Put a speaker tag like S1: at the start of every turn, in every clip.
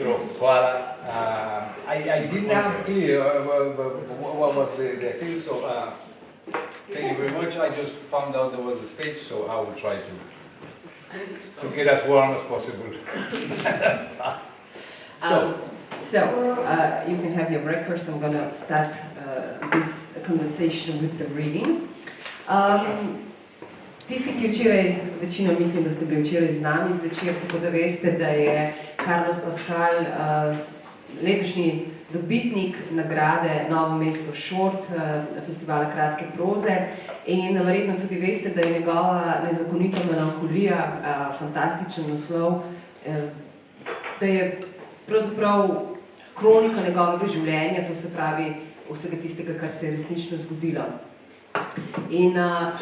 S1: jutro, hvala. I didn't have clear what was the thing, so thank you very much. I just found out there was a stage, so I will try to get as warm as possible, as fast.
S2: So you can have your breakfast. I'm going to start this conversation with the reading. Tisti, ki včeraj, večino mislim, da ste bili včeraj z nami zvečer, tako da veste, da je Carlos Pascual letošnji dobitnik nagrade Novo mesto Short, festivala kratke proze, in verjetno tudi veste, da je njegova Nezakonita melanholija fantastičen naslov, da je pravzaprav kronika njegovega življenja, to se pravi vsega tistega, kar se je resnično zgodilo. In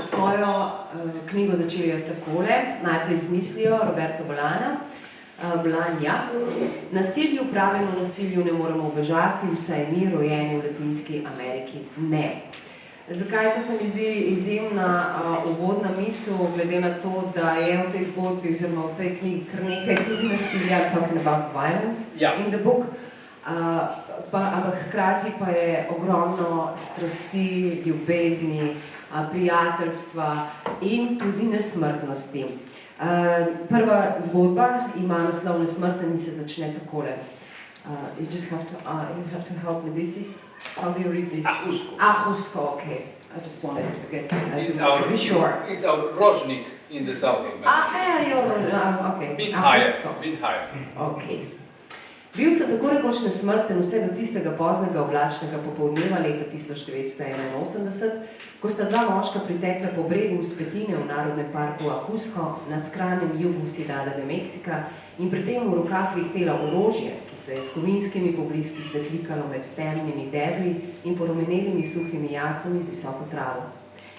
S2: svojo knjigo začeli takole, najprej z mislijo Roberta Bolanja. Nasilju, pravemu nasilju ne moremo ubežati, vsaj mi, rojeni v Latinski Ameriki, ne. Zakaj to se mi zdi izjemna uvodna misel, glede na to, da je v tej zgodbi oziroma v tej knjigi kar nekaj tudi nasilja, talking about violence in the book, ampak hkrati pa je ogromno strasti, ljubezni, prijateljstva in tudi nesmrtnosti. Prva zgodba ima naslov Nesmrten in se začne takole. You have to help me. This is, how do you read this? Ahusko, okay. I just wanted to get to be sure.
S1: It's our Rožnik in the south of Mexico.
S2: Okay.
S1: Bit higher.
S2: Okay. Bil sem tako rekoč nesmrten vse do tistega poznega oblačnega popoldneva leta 1981, ko sta dva moška pritekla po bregu vzpetine v Narodnem parku Ahusko na skrajnem jugu Ciudad de Mexica in pri tem v rokah vihtela orožje, ki se je s kovinskimi pobliski svetlikalo med temnimi debli in porumenelimi suhimi jasami z visoko travo.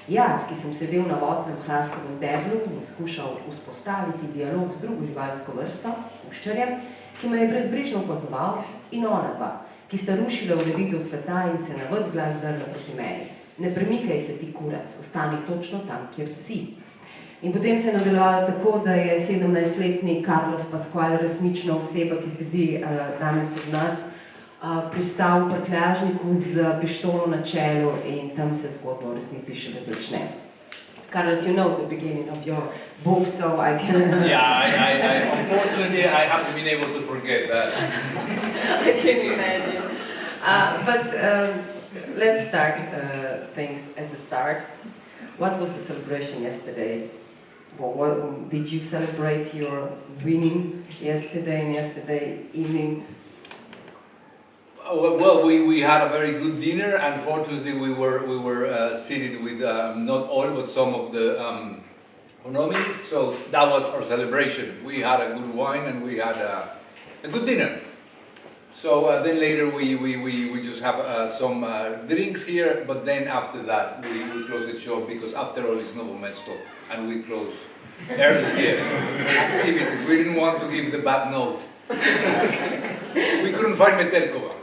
S2: Jaz, ki sem sedel na votnem hrastovem deblu in skušal vzpostaviti dialog z drugo živalsko vrsto, puščarjem, ki me je brezbrižno opazoval, in ona dva, ki sta rušila ureditev sveta in se na ves glas drla proti meni. Ne premikaj se ti, kurac, ostani točno tam, kjer si. In potem se je nadaljevalo tako, da je 17-letni Carlos Pascual, resnična oseba, ki sedi danes od nas, pristal v prtljažniku z pištolo na čelu in tam se zgodba v resnici šele začne. Carlos, you know the beginning of your book, so I can...
S1: Yeah, unfortunately, I haven't been able to forget that.
S2: I can imagine. But let's start things at the start. What was the celebration yesterday? Did you celebrate your winning yesterday and yesterday evening?
S1: Well, we had a very good dinner. Unfortunately, we were seated with not all, but some of the nominees. So that was our celebration. We had a good wine and we had a good dinner. So then later we just have some drinks here. But then after that we close the shop because after all it's Novo mesto and we close early here. Activities. We didn't want to give the bad note. We couldn't find Metelkova.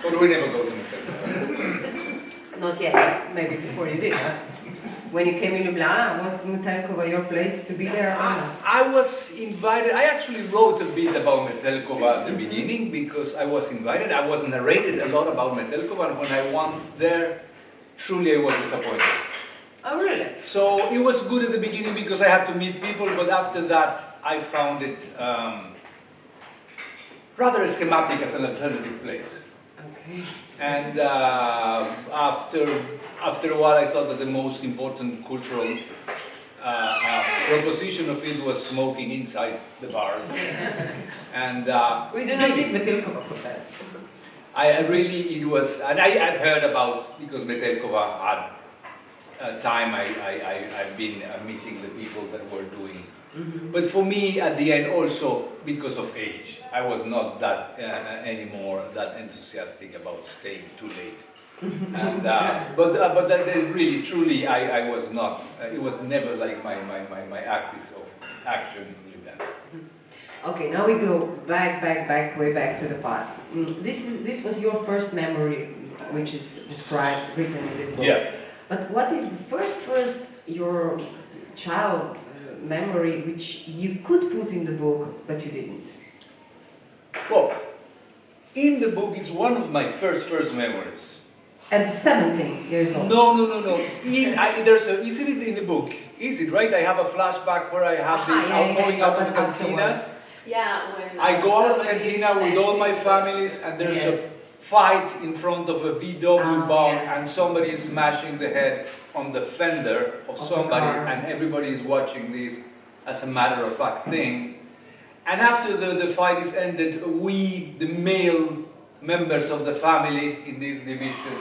S1: But we never go to Metelkova.
S2: Not yet. Maybe before you did, huh? When you came in Ljubljana, was Metelkova your place to be there?
S1: I was invited. I actually wrote a bit about Metelkova at the beginning because I was invited. I was narrated a lot about Metelkova, and when I went there, truly I was disappointed.
S2: Oh, really?
S1: So it was good at the beginning because I had to meet people, but after that I found it rather schematic as an alternative place.
S2: Okay.
S1: And after a while I thought that the most important cultural proposition of it was smoking inside the bars. And
S2: we do not need Metelkova for that.
S1: I've heard about, because Metelkova had time I've been meeting the people that were doing. Mm-hmm. But for me, at the end, also because of age, I was not that anymore that enthusiastic about staying too late. And, but really, truly, I was not. It was never like my axis of action in Ljubljana.
S2: Okay, now we go back, way back to the past. This was your first memory, which is written in this book.
S1: Yeah.
S2: But what is the first your child memory which you could put in the book, but you didn't?
S1: Well, in the book is one of my first memories.
S2: At 17 years old?
S1: No. Isn't it in the book? Is it, right? I have a flashback where I have this going out of the cantina.
S3: Yeah, when
S1: I go out of the cantina with all my families and there's a fight in front of a VW bug and somebody is smashing the head on the fender of somebody and everybody is watching this as a matter of fact thing. And after the fight is ended, we, the male members of the family in this division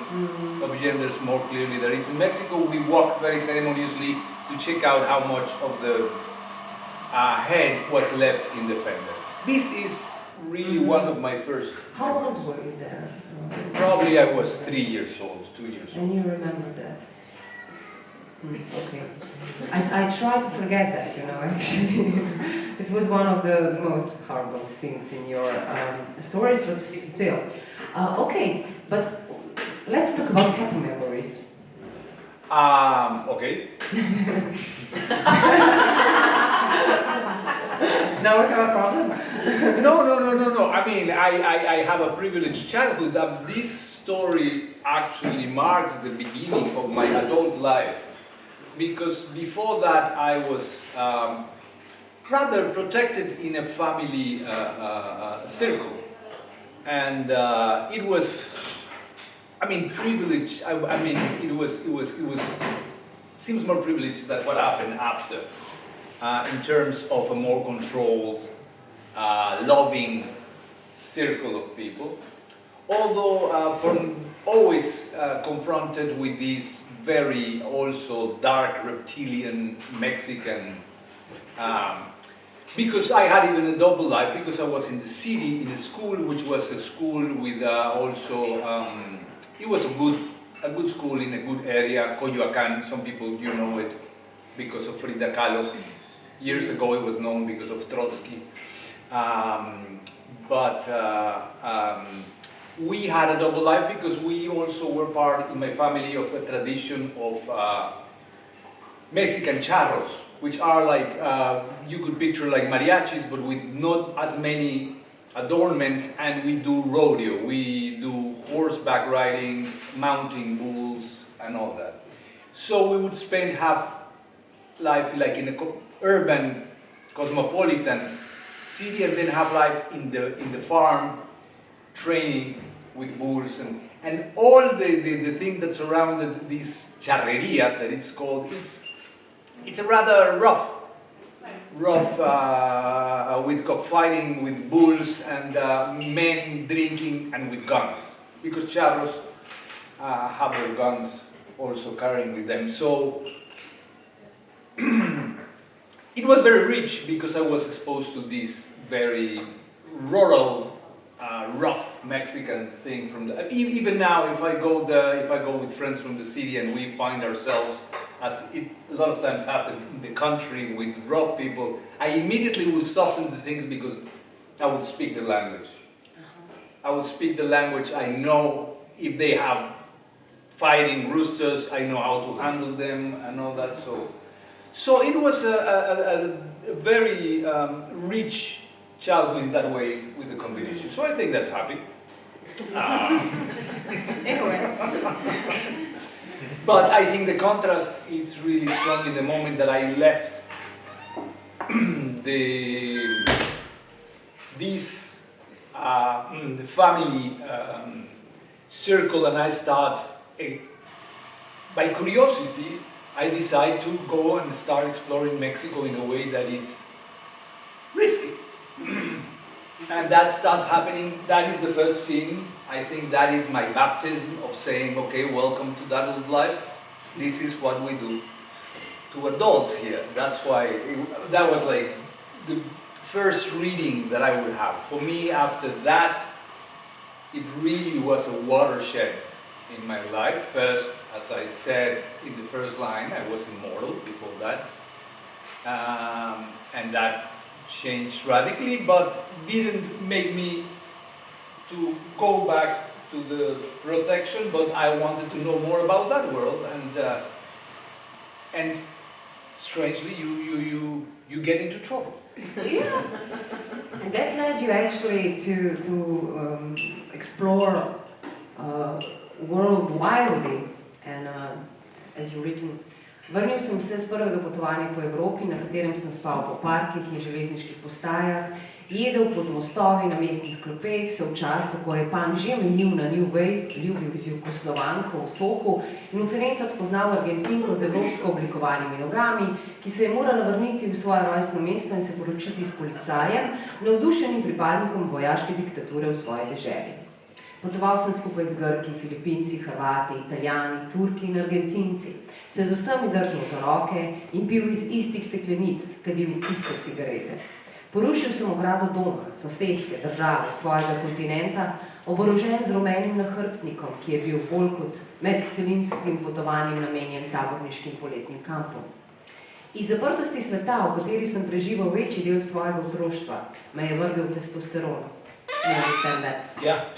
S1: of genders more clearly there. It's in Mexico, we walk very ceremoniously to check out how much of the head was left in the fender. This is really one of my first
S2: How
S1: memories.
S2: old were you there?
S1: Probably I was 3 years old, 2 years old.
S2: And you remember that? Okay. I try to forget that, you know, actually. It was one of the most horrible scenes in your stories, but still. Okay, but let's talk about happy memories.
S1: Okay.
S2: Now we have a problem?
S1: No. I mean, I have a privileged childhood. This story actually marks the beginning of my adult life. Because before that, I was rather protected in a family circle. And it was, I mean, privileged. I mean, it was seems more privileged than what happened after. In terms of a more controlled, loving circle of people. Although from always confronted with these very also dark reptilian Mexican, because I had even a double life, because I was in the city, in a school, which was a school with also, it was a good school in a good area, Coyoacán. Some people, you know it because of Frida Kahlo. Years ago it was known because of Trotsky. We had a double life because we also were part in my family of a tradition of Mexican charros, which are like, you could picture like mariachis, but with not as many adornments, and we do rodeo, we do horseback riding, mounting bulls, and all that. So we would spend half life like in a urban, cosmopolitan city, and then have life in the farm, training with bulls and all the thing that surrounded this charreria that it's called. It's a rather rough with cockfighting, with bulls and men drinking and with guns, because charros have their guns also carrying with them. So it was very rich because I was exposed to this very rural, rough Mexican thing from the. Even now, if I go with friends from the city and we find ourselves, as it a lot of times happens in the country with rough people, I immediately would soften the things because I would speak the language. I would speak the language. I know if they have fighting roosters, I know how to handle them and all that. So it was a very rich childhood in that way with the combination. So I think that's happy. But I think the contrast is really strong in the moment that I left this the family circle, and I start by curiosity. I decide to go and start exploring Mexico in a way that it's risky. And that starts happening. That is the first scene. I think that is my baptism of saying, okay, welcome to adult life. This is what we do to adults here. That's why that was like the first reading that I would have. For me, after that, it really was a watershed in my life. First, as I said in the first line, I was immortal before that. And that changed radically, but didn't make me to go back to the protection, but I wanted to know more about that world, and strangely, you get into trouble.
S2: Yeah, and that led you actually to explore world wildly, and as you written, vrnil sem se z prvega potovanja po Evropi, na katerem sem spal po parkih in železniških postajah, jedel pod mostovi na mestnih klopeh, se v času, ko je punk že menil na New Wave, ljubil z Jugoslovanko v soku in v Firencah spoznal Argentinko z evropsko oblikovanimi nogami, ki se je morala vrniti v svoje rojstno mesto in se poročiti s policajem, navdušenim pripadnikom vojaške diktature v svoji deželi. Potoval sem skupaj z Grki, Filipinci, Hrvati, Italijani, Turki in Argentinci, se z vsemi držal za roke in pil iz istih steklenic, kadil iste cigarete. Porušil sem ogrado doma, soseske, države, svojega kontinenta, oborožen z rumenim nahrbtnikom, ki je bil bolj kot med celimskim potovanjem namenjen taborniškim poletnim kampom. Iz zaprtosti sveta, v kateri sem preživel večji del svojega otroštva, me je vrgel testosteron,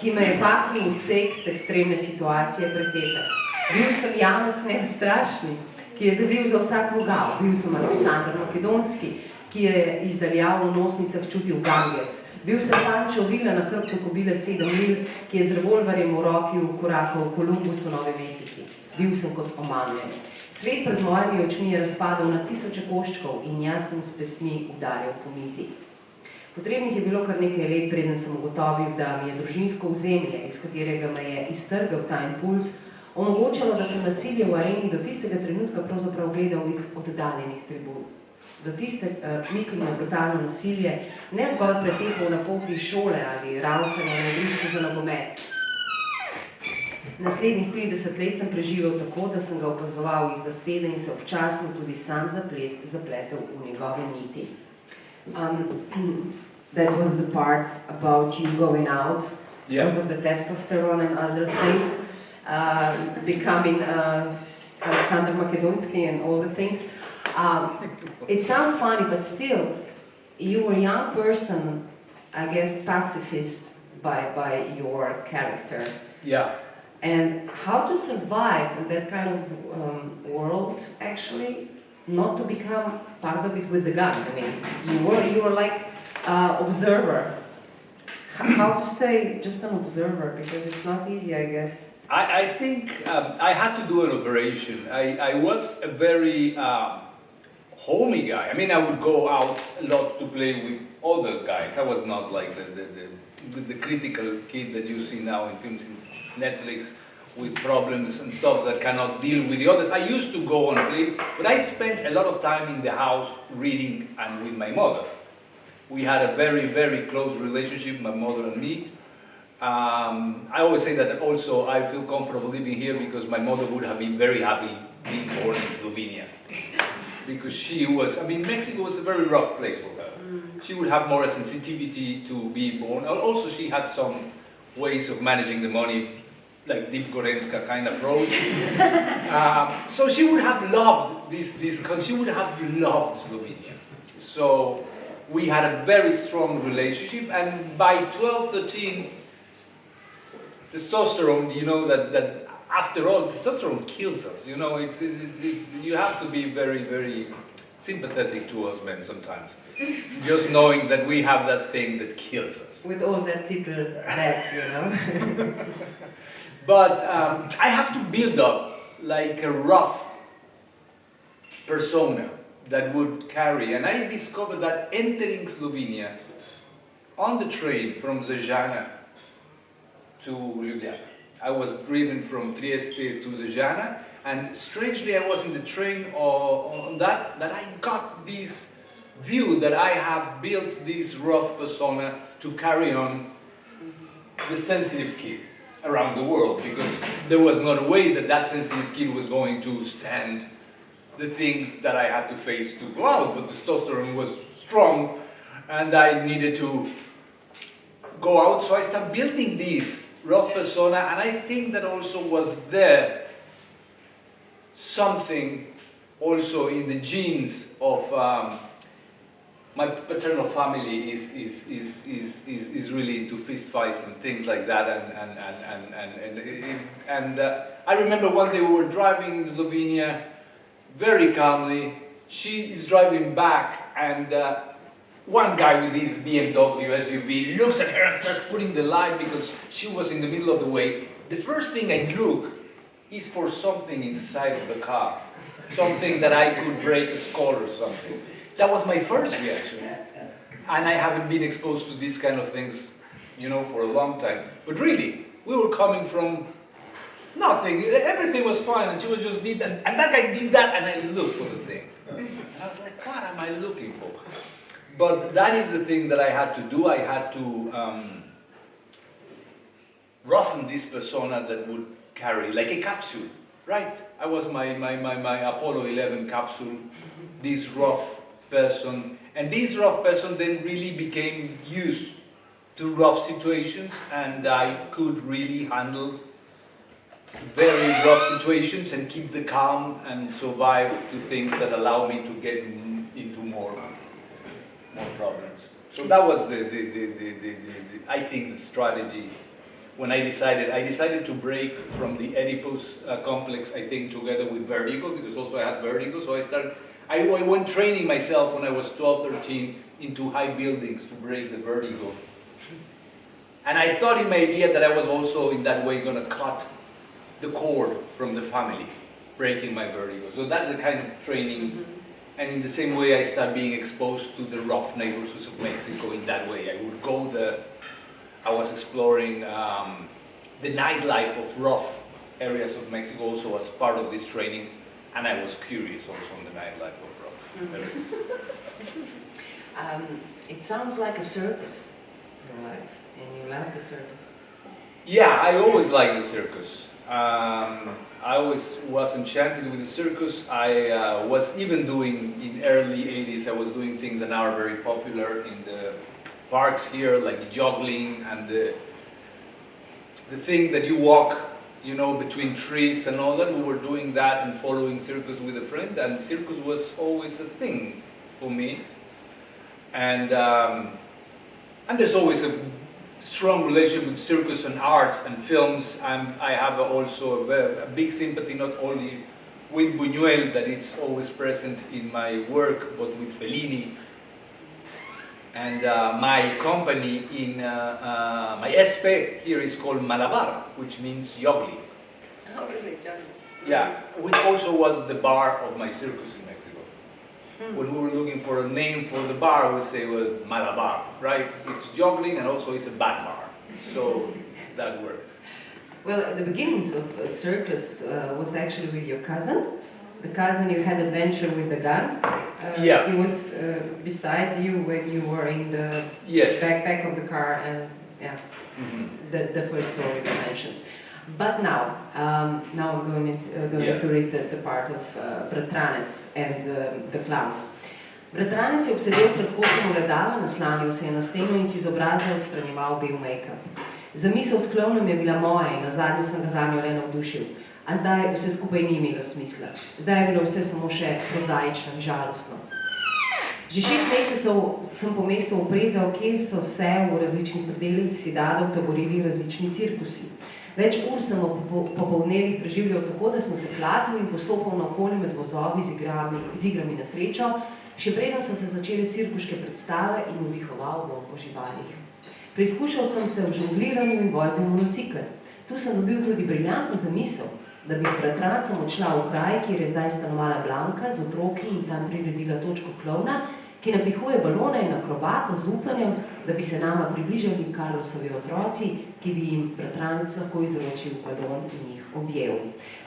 S2: ki me je paknil v seks ekstremne situacije pretepel. Bil sem Janez Strašni, ki je zavil za vsak vogal. Bil sem Aleksandr Makedonski, ki je izdaljal v nosnicah čutil Ganges. Bil sem Pančo Vila na hrbtu kobile 7 mil, ki je z revolverjem v roki vkorakal v Kolumbusu Nove Mehiki. Bil sem kot omamljen. Svet pred mojimi očmi je razpadal na tisoče koščkov in jaz sem s pestmi udarjal po mizi. Potrebnih je bilo kar nekaj let, preden sem ugotovil, da mi je družinsko ozemlje, iz katerega me je iztrgal ta impuls, omogočalo, da sem nasilje v areni do tistega trenutka pravzaprav gledal iz oddaljenih tribun. Do tiste, mislim na brutalno nasilje, ne zgolj pretepov na poti šole ali ravsanja na igrišču za nogomet. Naslednjih 30 let sem preživel tako, da sem ga opazoval iz zasede in se občasno tudi sam zapletel v njegove niti. That was the part about you going out because of the testosterone and other things, becoming Alexander Makedonski and all the things. It sounds funny, but still, you were a young person, I guess pacifist by your character.
S1: Yeah.
S2: And how to survive in that kind of world, actually, not to become part of it with the gun. I mean, you were like observer. How to stay just an observer, because it's not easy, I guess.
S1: I think I had to do an operation. I was a very homey guy. I mean, I would go out a lot to play with other guys. I was not like the critical kid that you see now in films in Netflix with problems and stuff that cannot deal with the others. I used to go and play, but I spent a lot of time in the house reading and with my mother. We had a very, very close relationship, my mother and me. I always say that also I feel comfortable living here because my mother would have been very happy being born in Slovenia. Because she was, I mean, Mexico was a very rough place for her. She would have more sensitivity to be born. Also, she had some ways of managing the money, like Deep Gorenska kind of approach. So she would have loved this country. She would have loved Slovenia. So we had a very strong relationship, and by 12, 13, testosterone, you know, that after all, testosterone kills us. You know, it's you have to be very, very sympathetic to us men sometimes. Just knowing that we have that thing that kills us.
S2: With all that little bats, you know.
S1: But I have to build up like a rough persona that would carry, and I discovered that entering Slovenia on the train from Zajtrk to Ljubljana. I was driven from Trieste to Zajtrk, and strangely I was in the train on that I got this view that I have built this rough persona to carry on the sensitive kid around the world, because there was not a way that sensitive kid was going to stand the things that I had to face to go out, but testosterone was strong and I needed to go out, so I started building this rough persona, and I think that also was there something also in the genes of my paternal family is really into fist fights and things like that, and I remember one day we were driving in Slovenia very calmly, she is driving back, and one guy with his BMW SUV looks at her and starts putting the light because she was in the middle of the way. The first thing I look is for something inside of the car, something that I could break a skull or something. That was my first reaction. And I haven't been exposed to these kind of things, you know, for a long time. But really, we were coming from nothing. Everything was fine, and she was just did that. And that guy did that, and I looked for the thing. And I was like, what am I looking for? But that is the thing that I had to do. I had to roughen this persona that would carry, like a capsule, right? I was my Apollo 11 capsule, this rough person. And this rough person then really became used to rough situations, and I could really handle very rough situations and keep the calm and survive to things that allow me to get into more problems. So that was I think the strategy. When I decided to break from the Oedipus complex, I think together with vertigo, because also I had vertigo, so I went training myself when I was 12, 13 into high buildings to break the vertigo. And I thought in my idea that I was also in that way going to cut the cord from the family, breaking my vertigo. So that's the kind of training. And in the same way I started being exposed to the rough neighborhoods of Mexico in that way. I would go there, I was exploring the nightlife of rough areas of Mexico also as part of this training. And I was curious also on the nightlife of rock areas.
S2: It sounds like a circus, your life, and you love the circus.
S1: Yeah, I always liked the circus. I always was enchanted with the circus. I was even doing, in early 80s, I was doing things that now are very popular in the parks here, like juggling and the thing that you walk, you know, between trees and all that. We were doing that and following circus with a friend, and circus was always a thing for me. And there's always a strong relationship with circus and arts and films, and I have also a big sympathy not only with Buñuel, that it's always present in my work, but with Fellini. And my company in my SP here is called Malabar, which means juggling.
S2: Oh, really, juggling?
S1: Yeah, which also was the bar of my circus in Mexico. When we were looking for a name for the bar, we say, well, Malabar, right? It's juggling and also it's a bad bar. So that works.
S2: Well, the beginnings of circus was actually with your cousin. The cousin you had adventure with the gun.
S1: Yeah.
S2: He was beside you when you were in the backpack of the car, and yeah, the first story you mentioned. But now I'm going to read the part of Bratranec and the clown. Bratranec je obsedel pred kosom ogledala, naslanil se je na steno in si z obraza odstranjeval bel make-up. Zamisel s klovnom je bila moja in nazadnje sem ga zanjo le navdušil. A zdaj vse skupaj ni imelo smisla. Zdaj je bilo vse samo še prozaično in žalostno. Že 6 mesecev sem po mestu oprezal, kje so se v različnih predelih Sidadov taborili različni cirkusi. Več ur sem popoldnevih preživljal tako, da sem se klatil in postopal naokoli med vozovi z igrami na srečo, še preden so se začele cirkuške predstave in navdihoval vonj po živalih. Preizkušal sem se v žongliranju in vozil monocikel. Tu sem dobil tudi briljantno zamisel, da bi z bratrancem odšla v kraj, kjer je zdaj stanovala Blanka z otroki in tam priredila točko klovna, ki napihuje balone in akrobata z upanjem, da bi se nama približali Carlosovi otroci, ki bi jim bratranec lahko izročil balon in jih objel.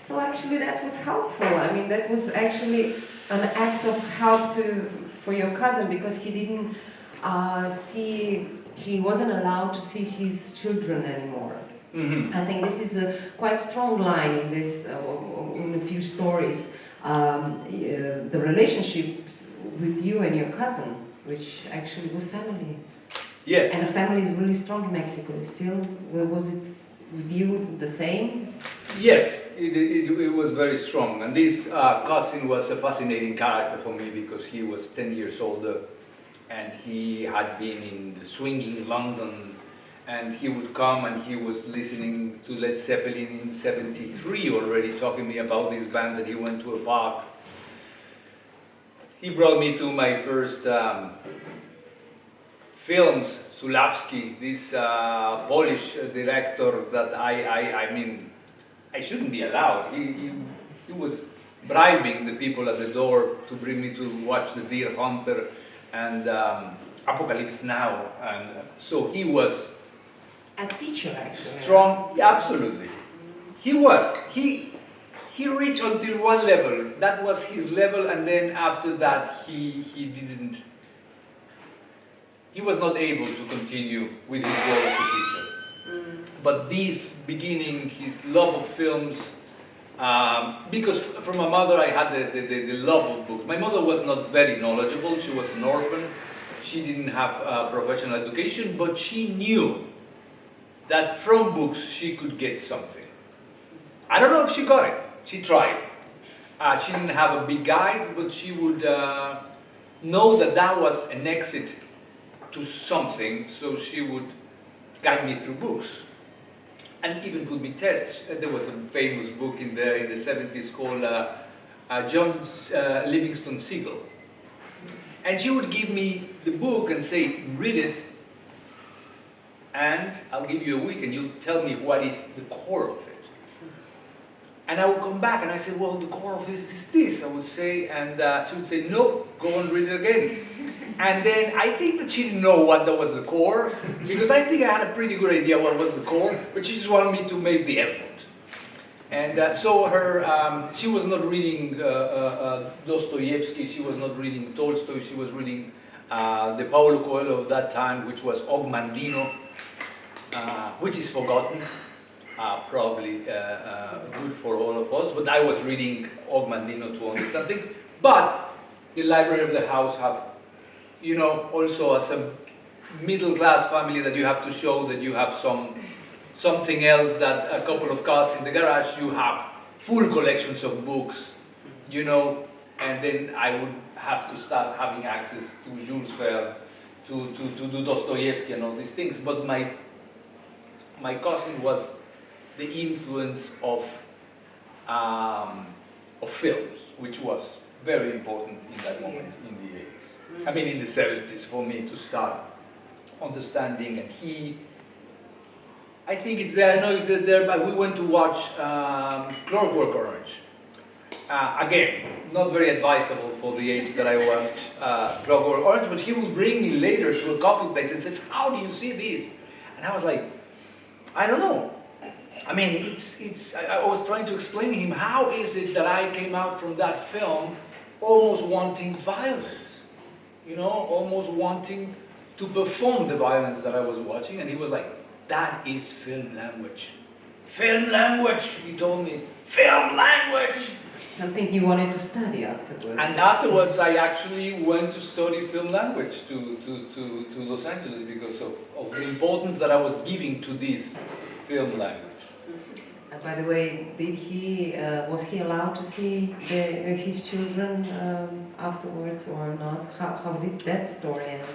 S2: So actually that was helpful. I mean, that was actually an act of help for your cousin, because he didn't he wasn't allowed to see his children anymore. Mm-hmm. I think this is a quite strong line in this, in a few stories, the relationship with you and your cousin, which actually was family.
S1: Yes.
S2: And the family is really strong in Mexico. Still, was it with you the same?
S1: Yes, it was very strong. And this cousin was a fascinating character for me because he was 10 years older and he had been in the swinging London, and he would come and he was listening to Led Zeppelin in 73 already, talking to me about this band that he went to a park. he brought me to my first films, Sulawski, this Polish director that I mean, I shouldn't be allowed. He was bribing the people at the door to bring me to watch The Deer Hunter and Apocalypse Now, and so he was
S2: a teacher actually.
S1: strong. Yeah, absolutely, he was. He reached until one level. That was his level, and then after that, he didn't. He was not able to continue with his role as a teacher. But this beginning, his love of films, because from my mother I had the love of books. My mother was not very knowledgeable. She was an orphan. She didn't have professional education, but she knew that from books she could get something. I don't know if she got it. She tried. She didn't have a big guide, but she would know that that was an exit to something, so she would guide me through books and even put me tests. There was a famous book in the 70s called John Livingston Seagull, and she would give me the book and say, read it, and I'll give you a week and you'll tell me what is the core of it. And I would come back and I said, well, the core of it is this, I would say, and she would say, no, go and read it again. And then I think that she didn't know what that was the core, because I think I had a pretty good idea what was the core, but she just wanted me to make the effort. And so she was not reading Dostoevsky, she was not reading Tolstoy, she was reading the Paulo Coelho of that time, which was Ogmandino, which is forgotten. Probably good for all of us, but I was reading Ogmandino to understand things. But the library of the house have, you know, also as a middle-class family that you have to show that you have something else, that a couple of cars in the garage, you have full collections of books, you know, and then I would have to start having access to Jules Verne, to Dostoevsky and all these things. But my cousin was the influence of films, which was very important in that moment, in the 80s. I mean, in the 70s, for me to start understanding. And I think it's there, I know it's there, but we went to watch Clockwork Orange. Again, not very advisable for the age that I watched Clockwork Orange, but he would bring me later to a coffee place and says, how do you see this? And I was like, I don't know. I mean, I was trying to explain to him, how is it that I came out from that film almost wanting violence? You know, almost wanting to perform the violence that I was watching. And he was like, that is film language. Film language, he told me. Film language!
S2: Something you wanted to study afterwards.
S1: And afterwards, I actually went to study film language to Los Angeles because of the importance that I was giving to this film language.
S2: By the way, was he allowed to see his children afterwards or not? How did that story end?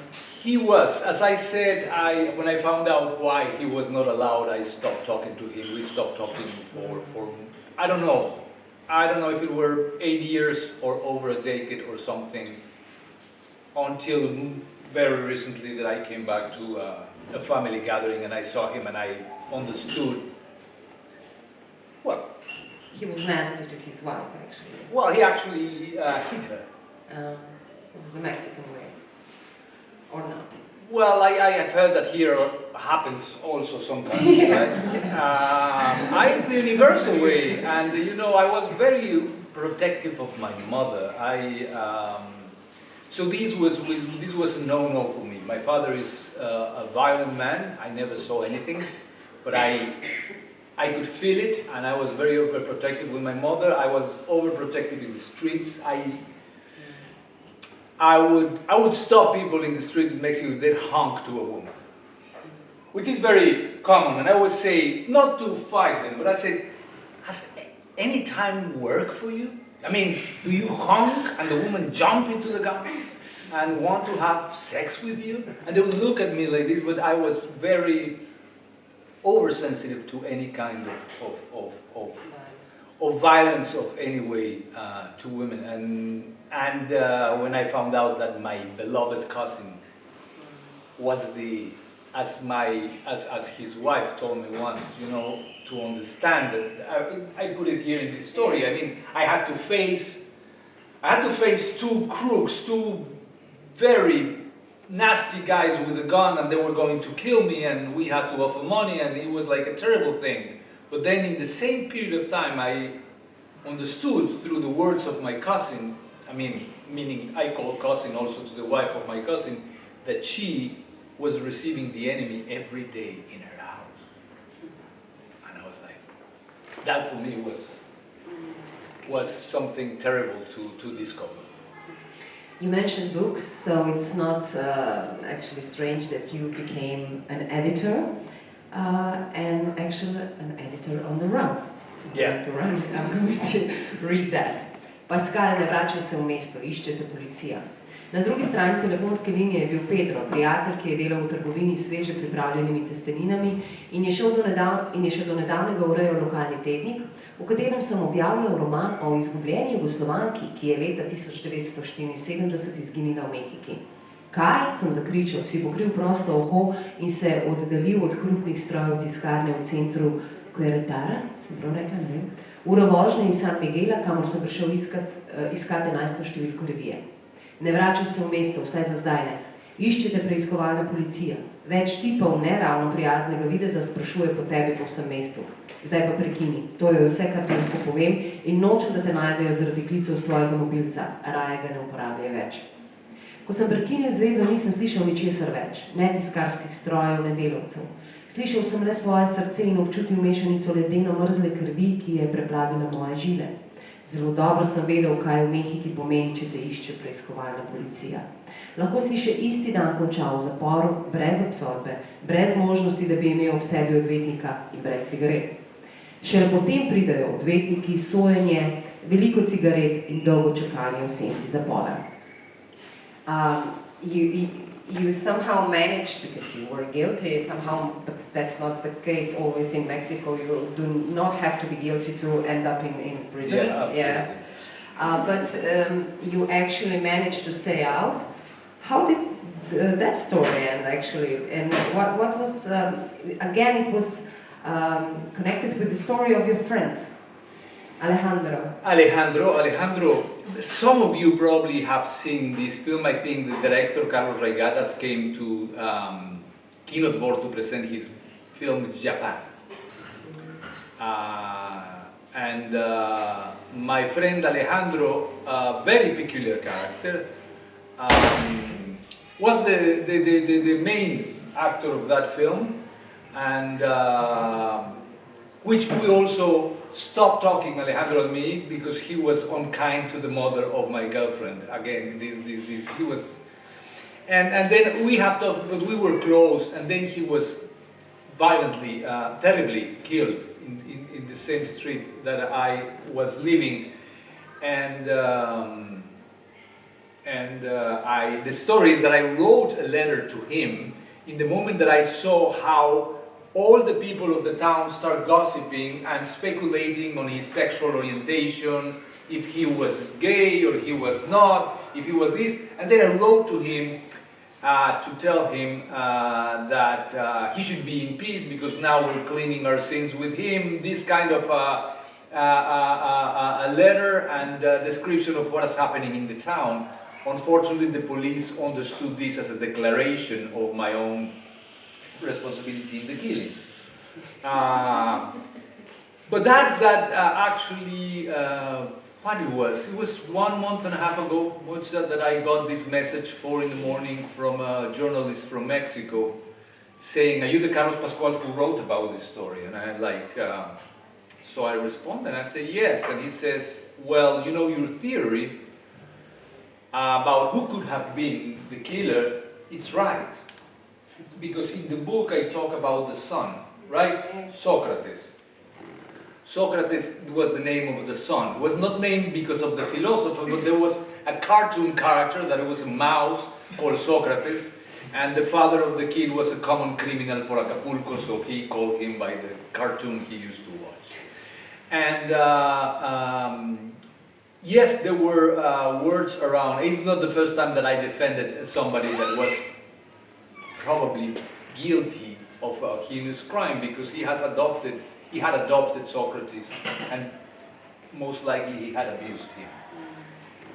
S1: He was. As I said, when I found out why he was not allowed, I stopped talking to him. We stopped talking for I don't know. I don't know if it were 8 years or over a decade or something, until very recently that I came back to a family gathering and I saw him and I understood. Well,
S2: he was nasty to his wife, actually.
S1: Well, he actually hit her.
S2: It was the Mexican way, or not?
S1: Well, I have heard that here happens also sometimes, right? It's the universal way, and you know, I was very protective of my mother. So this was a no-no for me. My father is a violent man. I never saw anything, but I could feel it, and I was very overprotective with my mother. I was overprotective in the streets. I would stop people in the street in Mexico if they honk to a woman, which is very common. And I would say, not to fight them, but I said, has any time work for you? I mean, do you honk and the woman jump into the car and want to have sex with you? And they would look at me like this, but I was very oversensitive to any kind of violence of any way to women. And
S3: And when I found out that my beloved cousin was as his wife told me once, you know, to understand that, I put it here in this story. I mean, I had to face two crooks, two very nasty guys with a gun, and they were going to kill me, and we had to offer money, and it was like a terrible thing. But then in the same period of time, I understood through the words of my cousin, I mean, meaning I call cousin also to the wife of my cousin, that she was receiving the enemy every day in her house. And I was like, that for me was something terrible to discover.
S2: You mentioned books, so it's not actually strange that you became an editor, and actually an editor on the run.
S3: Yeah.
S2: I'm going to read that. Pascal, ne vračaj se v mesto, iščete policija. Na drugi strani telefonske linije je bil Pedro, prijatelj, ki je delal v trgovini s sveže pripravljenimi testeninami in je še do nedavnega urejal lokalni tednik, v katerem sem objavljal roman o izgubljeni Jugoslovanki, ki je leta 1974 izginila v Mehiki. Kaj? Sem zakričal, si pokril prosto oko in se oddaljil od hrupnih strojev tiskarne v centru Queretara, sem prav rekla, ne vem, uro vožnje iz San Miguela, kamor sem prišel iskat 11. številko revije. Ne vračaj se v mesto, vsaj za zdaj ne. Iščete preiskovalna policija. Več tipov neravno prijaznega videza sprašuje po tebi po vsem mestu. Zdaj pa prekini. To je vse, kar ti lahko povem in nočem, da te najdejo zaradi klicev s tvojega mobilca. Raje ga ne uporabljaj več. Ko sem prekinil zvezo, nisem slišal ničesar več. Ne tiskarskih strojev, ne delavcev. Slišal sem le svoje srce in občutil mešanico ledeno mrzle krvi, ki je preplavila moje žile. Zelo dobro sem vedel, kaj v Mehiki pomeni, če te išče preiskovalna policija. Lahko si še isti dan končal v zaporu, brez obsodbe, brez možnosti, da bi imel ob sebi odvetnika in brez cigaret. Šele potem pridejo odvetniki, sojenje, veliko cigaret in dolgo čakanje v senci zapora. You somehow managed, because you were guilty somehow, but that's not the case always in Mexico. You do not have to be guilty to end up in prison.
S3: Yeah.
S2: But you actually managed to stay out. How did that story end, actually? And what was, again, it was connected with the story of your friend,
S3: Alejandro, some of you probably have seen this film. I think the director, Carlos Raigadas, came to Kino Dvor to present his film Japan. And my friend Alejandro, a very peculiar character, was the main actor of that film, and which we also stopped talking, Alejandro and me, because he was unkind to the mother of my girlfriend. Again, he was, and then we have talked, but we were close, and then he was violently, terribly killed in the same street that I was living, and the story is that I wrote a letter to him in the moment that I saw how all the people of the town start gossiping and speculating on his sexual orientation, if he was gay or he was not, if he was this. And then I wrote to him to tell him that he should be in peace because now we're cleaning our sins with him. This kind of a letter and a description of what is happening in the town. Unfortunately, the police understood this as a declaration of my own responsibility in the killing. But that actually, what it was 1 month and a half ago, that I got this message 4 in the morning from a journalist from Mexico saying, "Are you the Carlos Pascual who wrote about this story?" And I so I responded and I say, "Yes." And he says, "Well, you know, your theory about who could have been the killer, it's right. Because in the book I talk about the son, right? Socrates. Socrates was the name of the son. It was not named because of the philosopher, but there was a cartoon character that was a mouse called Socrates, and the father of the kid was a common criminal for Acapulco, so he called him by the cartoon he used to watch. And Yes, there were words around. It's not the first time that I defended somebody that was probably guilty of a heinous crime, because he had adopted Socrates, and most likely he had abused him.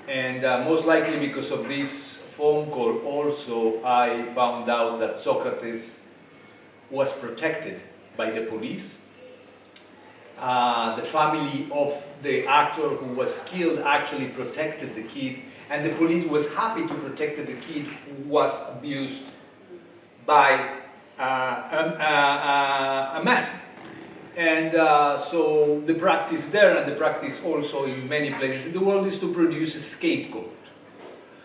S3: And most likely because of this phone call also, I found out that Socrates was protected by the police. The family of the actor who was killed actually protected the kid, and the police was happy to protect the kid who was abused by a man. And so the practice there, and the practice also in many places in the world, is to produce a scapegoat.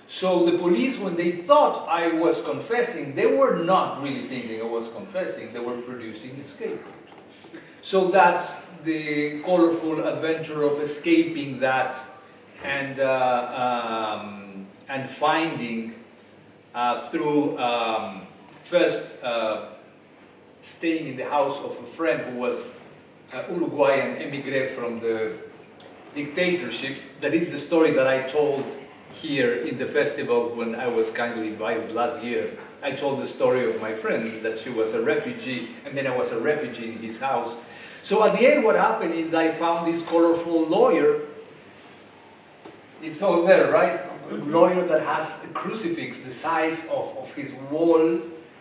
S3: So the police, when they thought I was confessing, they were not really thinking I was confessing, they were producing a scapegoat. So that's the colorful adventure of escaping that and finding through first staying in the house of a friend who was Uruguayan emigre from the dictatorships. That is the story that I told here in the festival when I was kindly invited last year. I told the story of my friend, that she was a refugee, and then I was a refugee in his house. So at the end, what happened is I found this colorful lawyer. It's all there, right? A lawyer that has a crucifix the size of his wall.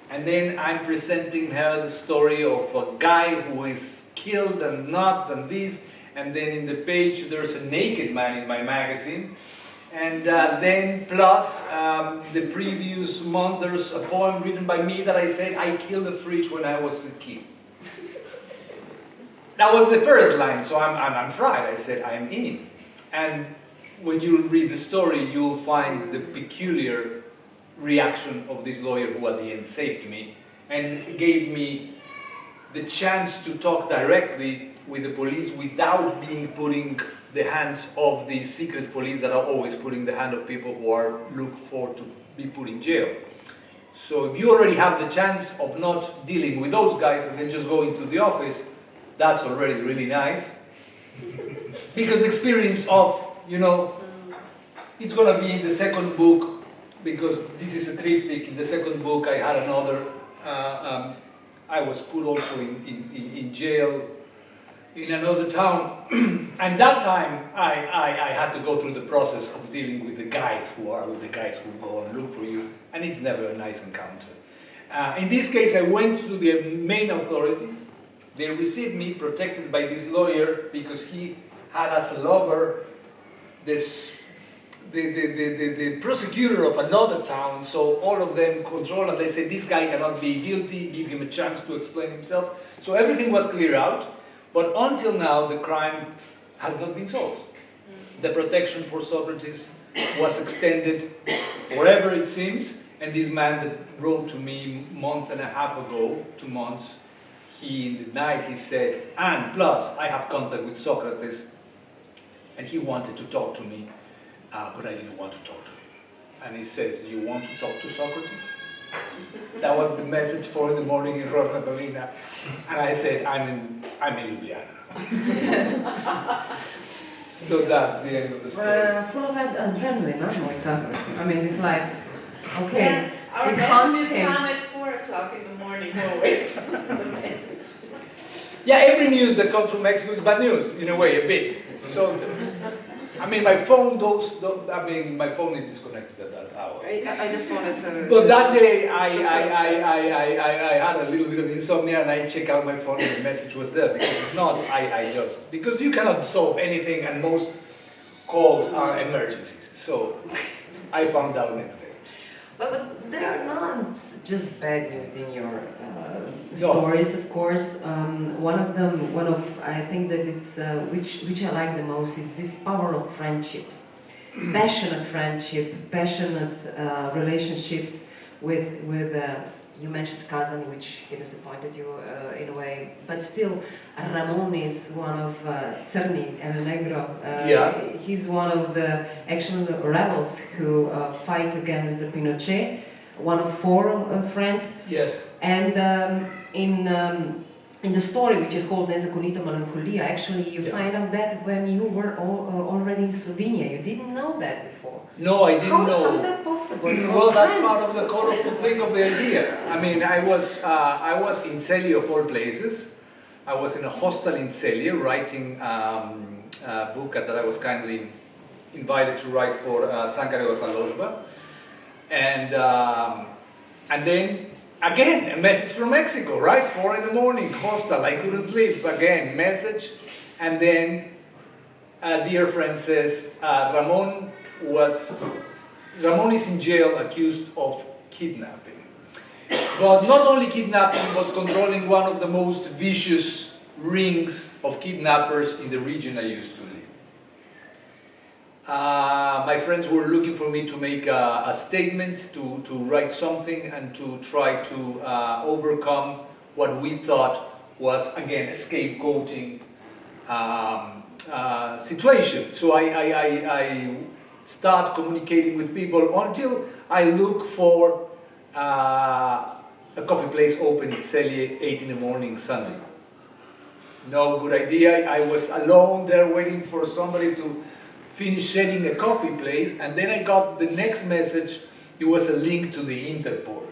S3: And then I'm presenting her the story of a guy who is killed and not and this. And then in the page there's a naked man in my magazine. And then plus the previous month there's a poem written by me that I said I killed a fridge when I was a kid. That was the first line, so I'm fried. I said I'm in. And when you read the story, you'll find the peculiar reaction of this lawyer who at the end saved me and gave me the chance to talk directly with the police without being putting the hands of the secret police that are always putting the hand of people who are looked for to be put in jail. So if you already have the chance of not dealing with those guys and then just going to the office, that's already really nice. Because the experience of, it's going to be in the second book, because this is a triptych. In the second book I had another, I was put also in jail in another town. And that time I had to go through the process of dealing with the guys who go and look for you. And it's never a nice encounter. In this case I went to the main authorities. They received me protected by this lawyer because he had as a lover the prosecutor of another town, so all of them control, and they said this guy cannot be guilty, give him a chance to explain himself. So everything was cleared out, but until now the crime has not been solved. The protection for Socrates was extended forever, it seems, and this man that wrote to me a month and a half ago, 2 months, in the night he said, and plus I have contact with Socrates, and he wanted to talk to me, but I didn't want to talk to him. And he says, do you want to talk to Socrates? That was the message 4 in the morning in Rorna Dolina. And I said, I'm in Ljubljana. So that's the end of the story.
S2: Full of adrenaline, no? Zajtrk. I mean, it's like, okay,
S4: Yeah, our
S2: it haunts
S4: messages
S2: him.
S4: come at 4 o'clock in the morning always. The messages.
S3: Yeah, every news that comes from Mexico is bad news, in a way, a bit. So, I mean, my phone my phone is disconnected at that hour.
S2: I just wanted to...
S3: But that day, I had a little bit of insomnia, and I checked out my phone, and the message was there. Because if not, because you cannot solve anything, and most calls are emergencies. So, I found out next day.
S2: But there are not just bad news in your stories, of course. I think that it's which I like the most is this power of friendship, passionate relationships with you mentioned cousin, which he disappointed you in a way, but still Ramon is one of Cerny El Negro. He's one of the actual rebels who fight against the Pinochet, one of 4 friends.
S3: Yes.
S2: And in in the story, which is called Nezakonita Melancholia, actually you find out that when you were already in Slovenia. You didn't know that before.
S3: No, I didn't know.
S2: How is that possible?
S3: Well, that's part of the colorful thing of the idea. I mean, I was in Celje of all places. I was in a hostel in Celje writing a book that I was kindly invited to write for Založba. And then, again, a message from Mexico, right? 4 in the morning, hostel, I couldn't sleep. Again, message. And then a dear friend says, Ramon is in jail accused of kidnapping. But not only kidnapping, but controlling one of the most vicious rings of kidnappers in the region I used to live. My friends were looking for me to make a statement, to write something, and to try to overcome what we thought was, again, a scapegoating situation. So I start communicating with people until I look for a coffee place open in Celje, 8 in the morning, Sunday. No good idea. I was alone there waiting for somebody to finish setting a coffee place, and then I got the next message. It was a link to the Interpol.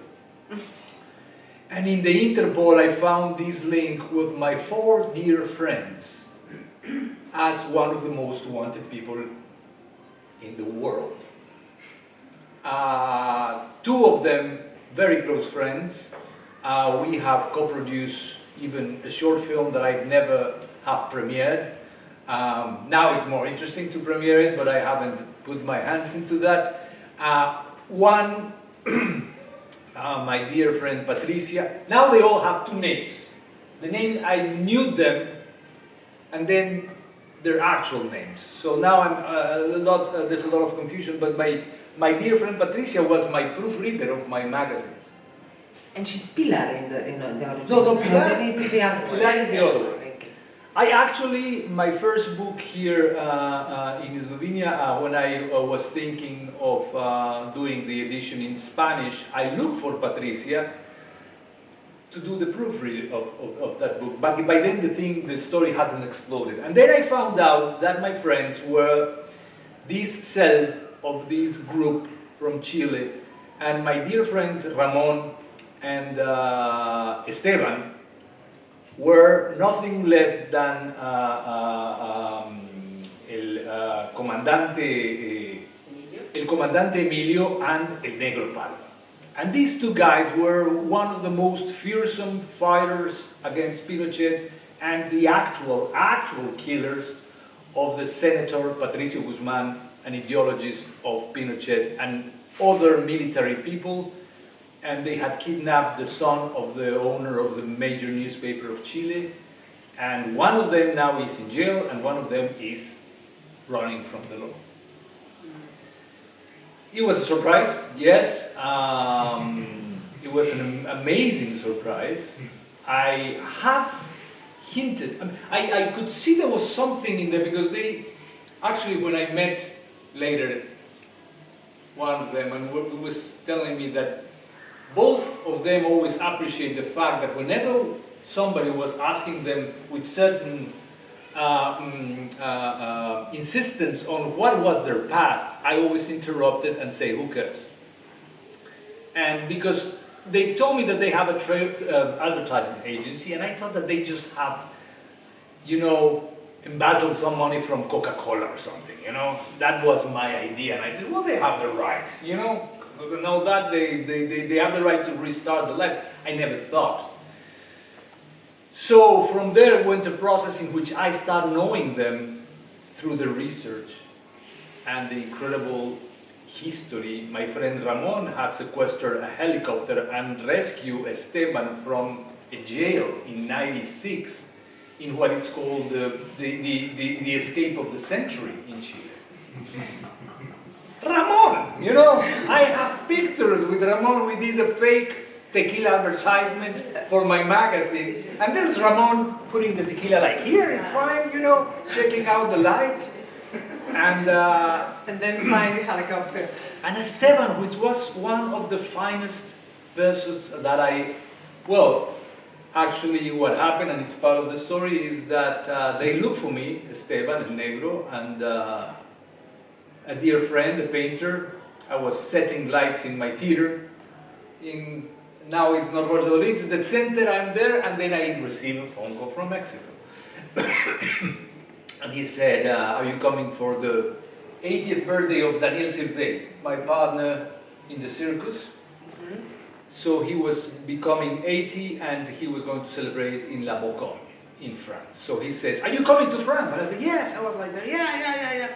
S3: And in the Interpol I found this link with my 4 dear friends as one of the most wanted people in the world. 2 of them very close friends. We have co-produced even a short film that I've never have premiered. Now it's more interesting to premiere it, but I haven't put my hands into that. One, my dear friend Patricia. Now they all have 2 names. The name, I knew them, and then their actual names. So now there's a lot of confusion, but my dear friend Patricia was my proofreader of my magazines.
S2: And she's Pilar in the original.
S3: No, Pilar.
S2: That is the other one.
S3: Pilar is the other one.
S2: Okay.
S3: I actually, my first book here in Slovenia, when I was thinking of doing the edition in Spanish, I looked for Patricia to do the proofread of that book. But by then the story hasn't exploded. And then I found out that my friends were this cell of this group from Chile, and my dear friends Ramon and Esteban were nothing less than el comandante Emilio and el Negro Palma. And these 2 guys were one of the most fearsome fighters against Pinochet and the actual killers of the Senator Patricio Guzman, an ideologist of Pinochet and other military people. And they had kidnapped the son of the owner of the major newspaper of Chile. And one of them now is in jail, and one of them is running from the law. It was a surprise, yes. It was an amazing surprise. I have hinted, I could see there was something in there, because they, actually when I met later, one of them, and he was telling me that both of them always appreciate the fact that whenever somebody was asking them with certain insistence on what was their past, I always interrupted and say, who cares? And because they told me that they have a advertising agency, and I thought that they just have, embezzled some money from Coca-Cola or something, That was my idea. And I said, well, they have the right, know that they have the right to restart the life. I never thought. So from there went a process in which I started knowing them through the research and the incredible history. My friend Ramon had sequestered a helicopter and rescued Esteban from a jail in '96 in what is called the escape of the century in Chile. Ramon, I have pictures with Ramon. We did a fake tequila advertisement for my magazine, and there's Ramon putting the tequila like here, it's fine, checking out the light, and
S2: then flying the helicopter.
S3: And Esteban, which was one of the finest persons that actually what happened, and it's part of the story, is that they looked for me, Esteban, El Negro, and a dear friend, a painter. I was setting lights in my theater. Now it's not Rosa, it's the center, I'm there, and then I received a phone call from Mexico. And he said, are you coming for the 80th birthday of Daniel Sirte, my partner in the circus? So he was becoming 80 and he was going to celebrate in La Bourgogne in France. So he says, are you coming to France? And I said, yes. I was like, yeah.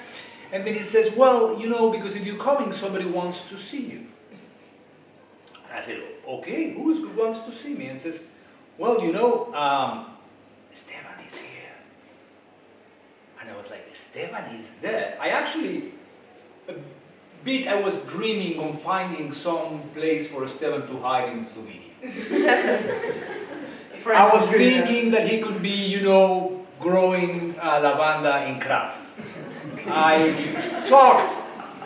S3: And then he says, well, you know, because if you're coming, somebody wants to see you. And I said, okay, who wants to see me? And he says, well, you know, Esteban is here. And I was like, Esteban is there? I actually, I was dreaming on finding some place for Esteban to hide in Slovenia. I was thinking that he could be, you know, growing lavanda in Kras. I talked,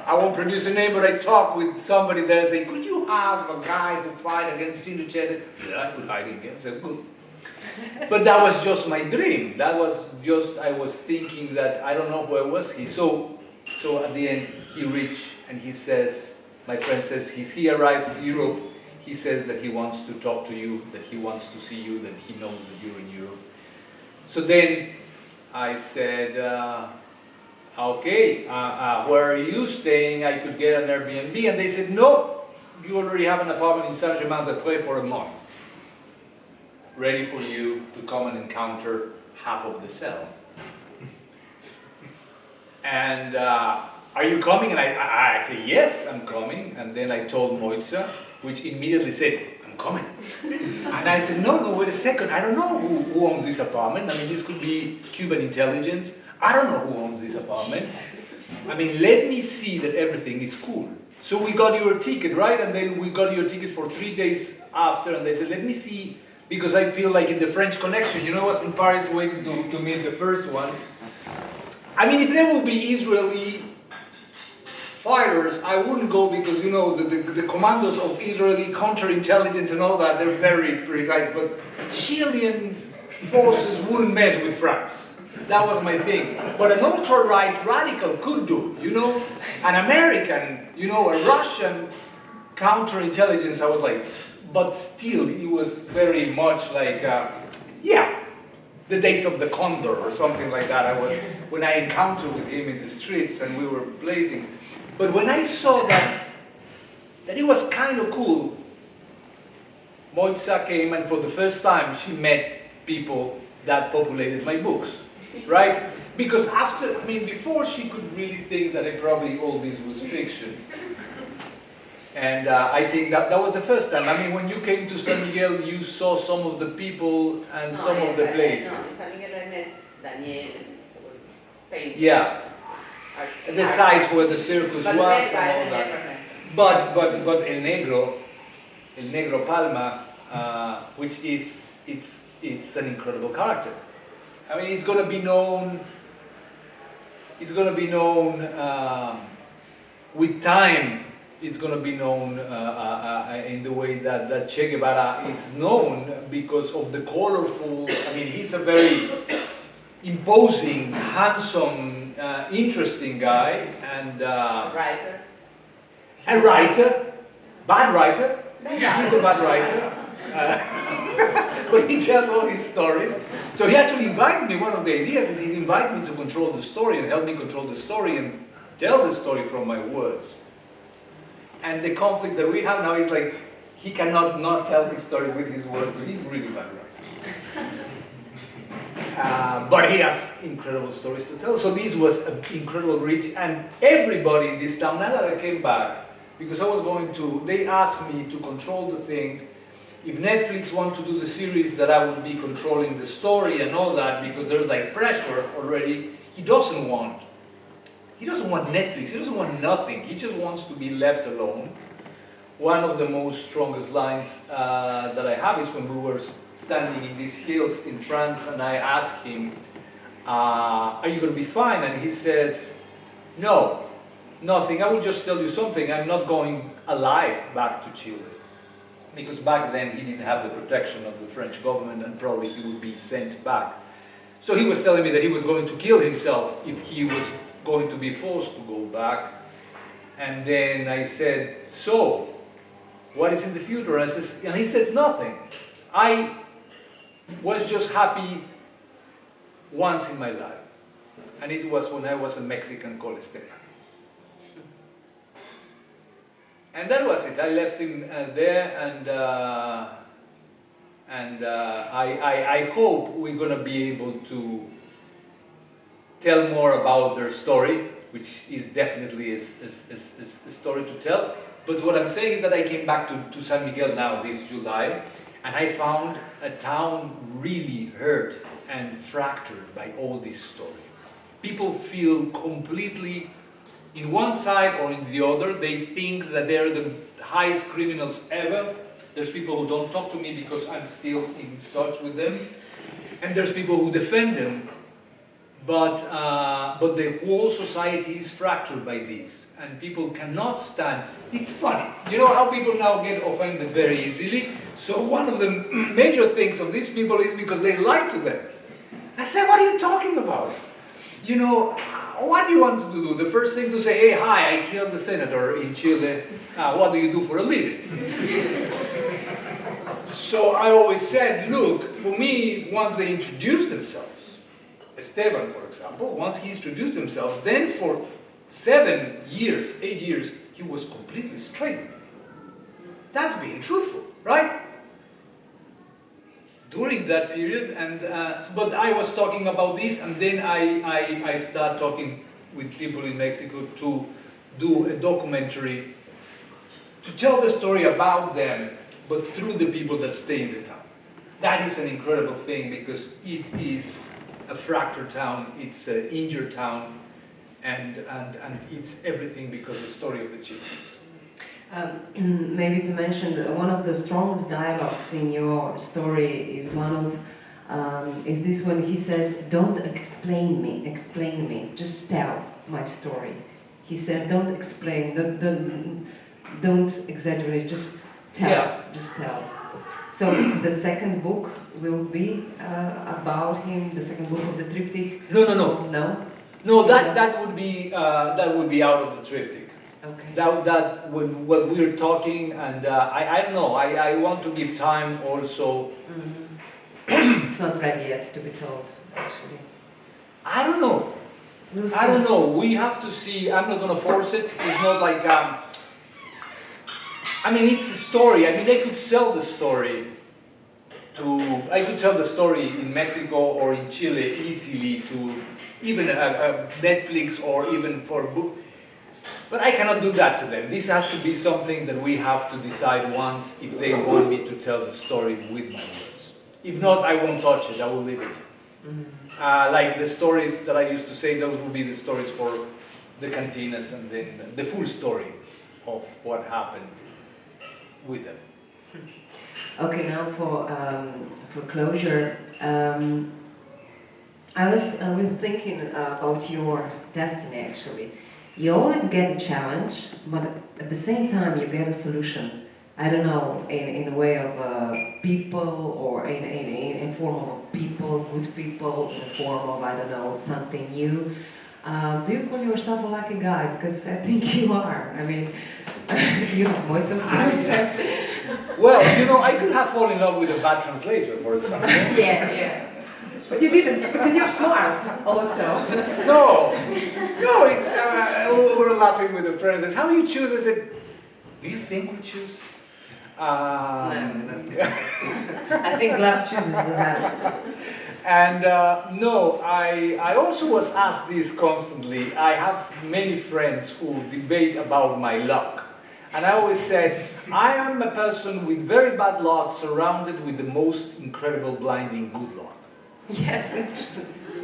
S3: I won't produce a name, but I talked with somebody there saying, could you have a guy who fight against Pinochet? Yeah, I could hide him here. I said, good. But that was just my dream. That was just, I was thinking that, I don't know where was he. So at the end, he reached and he says, my friend says, he arrived in Europe. He says that he wants to talk to you, that he wants to see you, that he knows that you're in Europe. So then I said, okay, where are you staying? I could get an Airbnb. And they said, no, you already have an apartment in Saint-Germain-des-Prés for a month, ready for you to come and encounter half of the cell. And are you coming? And I said, yes, I'm coming. And then I told Moitza, which immediately said, I'm coming. And I said, no, wait a second. I don't know who owns this apartment. I mean, this could be Cuban intelligence. I don't know who owns this apartment. I mean, let me see that everything is cool. So we got your ticket, right? And then we got your ticket for 3 days after. And they said, let me see, because I feel like in the French Connection, you know, I was in Paris waiting to meet the first one. I mean, if there will be Israeli fighters, I wouldn't go because, you know, the commandos of Israeli counterintelligence and all that, they're very precise. But Chilean forces wouldn't mess with France. That was my thing. But an ultra-right radical could do, you know, an American, you know, a Russian counterintelligence. I was like, but still, it was very much like, the days of the Condor or something like that. When I encountered with him in the streets and we were blazing. But when I saw that it was kind of cool, Moitza came and for the first time she met people that populated my books, right? Because before she could really think that probably all this was fiction. And I think that was the first time. I mean, when you came to San Miguel, you saw some of the people and some of the places.
S4: San Miguel I met Daniel and Spain.
S3: Yeah. The sites where the circus was and all that. But El Negro Palma, which is it's an incredible character. I mean, it's going to be known. It's going to be known with time. It's going to be known in the way that Che Guevara is known because of the colorful. I mean, he's a very imposing, handsome, interesting guy, and
S4: Writer.
S3: a writer, bad writer. He's a bad writer, but he tells all his stories. So he actually invited me. One of the ideas is he invited me to control the story and help me control the story and tell the story from my words. And the conflict that we have now is like he cannot not tell his story with his words, but he's really bad writer. But he has incredible stories to tell. So this was an incredible reach, and everybody in this town, now that I came back, because they asked me to control the thing. If Netflix want to do the series, that I would be controlling the story and all that, because there's like pressure already. He doesn't want Netflix, he doesn't want nothing. He just wants to be left alone. One of the most strongest lines that I have is when we were standing in these hills in France, and I asked him, are you going to be fine? And he says, no, nothing. I will just tell you something. I'm not going alive back to Chile. because back then he didn't have the protection of the French government and probably he would be sent back. So he was telling me that he was going to kill himself if he was going to be forced to go back. And then I said, so, what is in the future? And he said, nothing. I was just happy once in my life. And it was when I was a Mexican Colesteban. And that was it. I left him there, and I hope we're going to be able to tell more about their story, which is definitely a story to tell. But what I'm saying is that I came back to San Miguel now this July, and I found a town really hurt and fractured by all this story. People feel completely in one side or in the other. They think that they're the highest criminals ever. There's people who don't talk to me because I'm still in touch with them. And there's people who defend them. But the whole society is fractured by this. And people cannot stand. It's funny. You know how people now get offended very easily? So one of the major things of these people is because they lie to them. I said, what are you talking about? You know, what do you want to do? The first thing to say, hey, hi, I killed the senator in Chile. What do you do for a living? So I always said, look, for me, once they introduce themselves, Esteban, for example, once he introduced himself, then for 7 years, 8 years, he was completely straight. That's being truthful, right? During that period, but I was talking about this, and then I started talking with people in Mexico to do a documentary to tell the story about them, but through the people that stay in the town. That is an incredible thing because it is a fractured town, it's an injured town, and it's everything because of the story of the chiefs.
S2: Maybe to mention one of the strongest dialogues in your story is is this when he says, "Don't explain me, just tell my story." He says, "Don't explain, don't exaggerate, just tell, just tell." So the second book will be about him. The second book of the triptych.
S3: No, that would be out of the triptych.
S2: Okay.
S3: That when what we're talking, and I don't know. I want to give time also.
S2: Mm-hmm. It's not ready yet to be told, actually.
S3: I don't know.
S2: We'll see.
S3: I don't know. We have to see. I'm not going to force it. It's not like. I mean, it's a story. I mean, they could sell the story. I could sell the story in Mexico or in Chile easily to even Netflix or even for a book. But I cannot do that to them. This has to be something that we have to decide once if they want me to tell the story with my words. If not, I won't touch it. I will leave it. Mm-hmm. Like the stories that I used to say, those will be the stories for the cantinas and then the full story of what happened with them.
S2: Okay, now for closure, I was thinking about your destiny actually. You always get a challenge, but at the same time you get a solution. I don't know, in a way of people, or in form of people, good people, in the form of, I don't know, something new. Do you call yourself a lucky guy? Because I think you are. I mean, you have more of respect.
S3: Well, you know, I could have fallen in love with a bad translator, for example.
S2: Yeah. But you didn't, because you're smart, also.
S3: No, it's, we were laughing with the friends. It's how you choose. I said, do you think we choose?
S2: No. I think love chooses us.
S3: And no, I also was asked this constantly. I have many friends who debate about my luck. And I always said, I am a person with very bad luck surrounded with the most incredible, blinding good luck.
S2: Yes.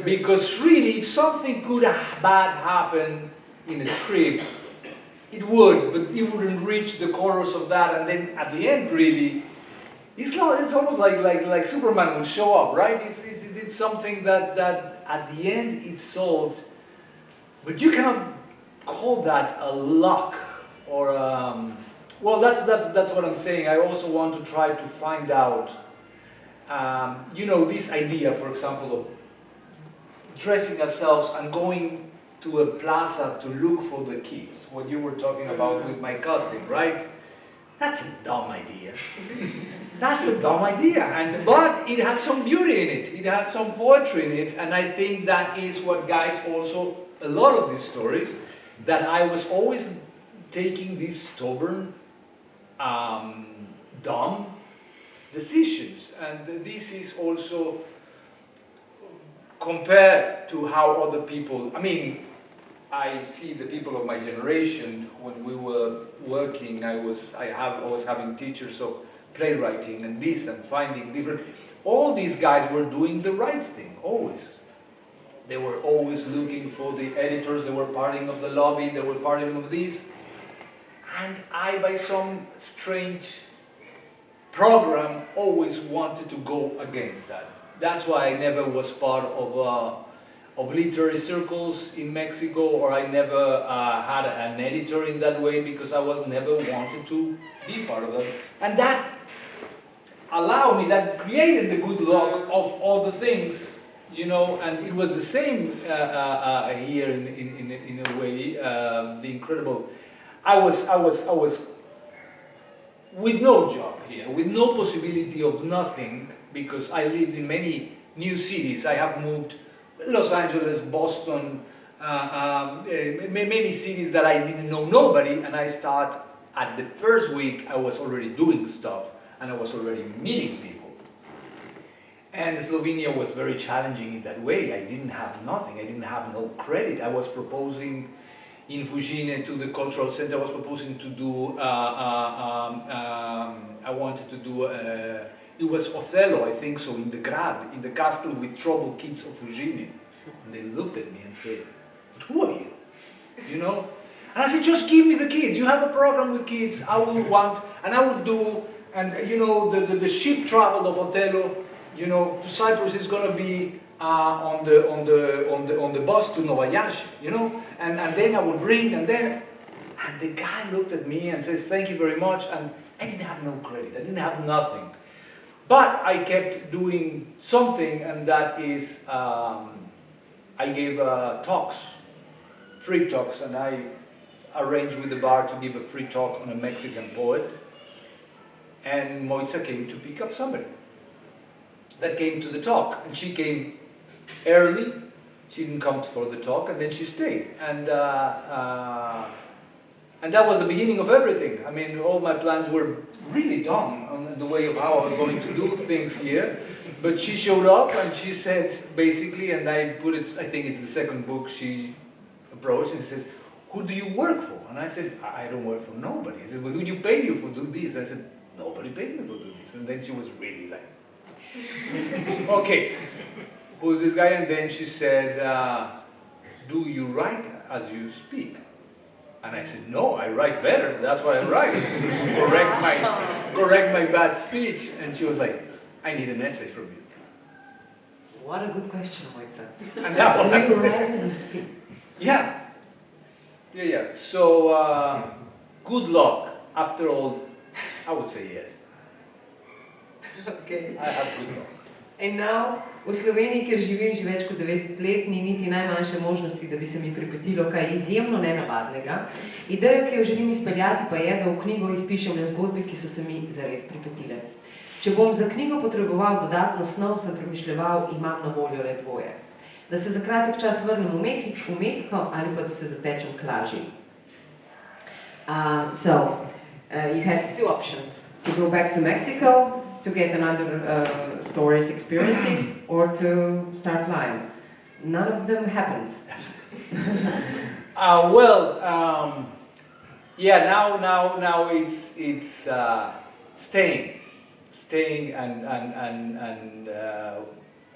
S3: Because really, if something good bad happen in a trip, it would, but it wouldn't reach the chorus of that, and then at the end, really, it's almost like Superman will show up, right? It's something that at the end it's solved, but you cannot call that a luck or Well, that's what I'm saying. I also want to try to find out, you know, this idea, for example, of dressing ourselves and going to a plaza to look for the kids. What you were talking about with my cousin, right? That's a dumb idea. That's a dumb idea, but it has some beauty in it. It has some poetry in it, and I think that is what guides also a lot of these stories. That I was always taking these stubborn, dumb decisions, and this is also compared to how other people. I mean, I see the people of my generation when we were working. I was having teachers of playwriting and this and finding different. All these guys were doing the right thing always. They were always looking for the editors. They were parting of the lobby. They were parting of this. And I, by some strange program, always wanted to go against that. That's why I never was part of literary circles in Mexico, or I never had an editor in that way, because I was never wanted to be part of that. And that allowed me, that created the good luck of all the things, you know, and it was the same here in a way, the incredible. I was with no job here, with no possibility of nothing, because I lived in many new cities. I have moved Los Angeles, Boston, many cities that I didn't know nobody, and I start at the first week I was already doing stuff, and I was already meeting people. And Slovenia was very challenging in that way. I didn't have nothing, I didn't have no credit. I was proposing in Fujine to the cultural center, I was proposing to do, I wanted to do, it was Othello, I think so, in the Grad, in the castle with troubled kids of Fujine. And they looked at me and said, "But who are you?" You know? And I said, "Just give me the kids. You have a program with kids, I will want, and I will do." And you know, the ship travel of Othello, you know, to Cyprus is going to be on the bus to Novayashi, you know, and then I will bring, and the guy looked at me and says, "Thank you very much," and I didn't have no credit, I didn't have nothing, but I kept doing something, and that is, I gave talks, free talks, and I arranged with the bar to give a free talk on a Mexican poet, and Moitza came to pick up somebody that came to the talk, and she came early. She didn't come for the talk, and then she stayed, and that was the beginning of everything. I mean, all my plans were really dumb on the way of how I was going to do things here, but she showed up and she said, basically, and I put it, I think it's the second book she approached, and she says, "Who do you work for?" And I said, "I don't work for nobody." She said, "But who do you pay you for doing this?" I said, "Nobody pays me for doing this." And then she was really like, "Okay, who's this guy?" And then she said, "Do you write as you speak?" And I said, "No, I write better. That's why I write, to correct my bad speech." And she was like, "I need an essay from you."
S2: What a good question, Moitza.
S3: And that was
S2: Do you write as you speak?
S3: Yeah. So, good luck. After all, I would say yes.
S2: Okay.
S3: I have good luck.
S2: In now, v Sloveniji, kjer živim že več kot 90 let, ni niti najmanjše možnosti, da bi se mi pripetilo kaj izjemno nenavadnega. Ideja, ki jo želim izpeljati, pa je, da v knjigo izpišem le zgodbe, ki so se mi zares pripetile. Če bom za knjigo potreboval dodatno snov, sem premišljeval, imam na voljo le dvoje. Da se za kratek čas vrnem v Mehiko ali pa da se zatečem k laži. You had two options. To go back to Mexico, to get another stories, experiences, or to start lying. None of them happened.
S3: Now it's staying and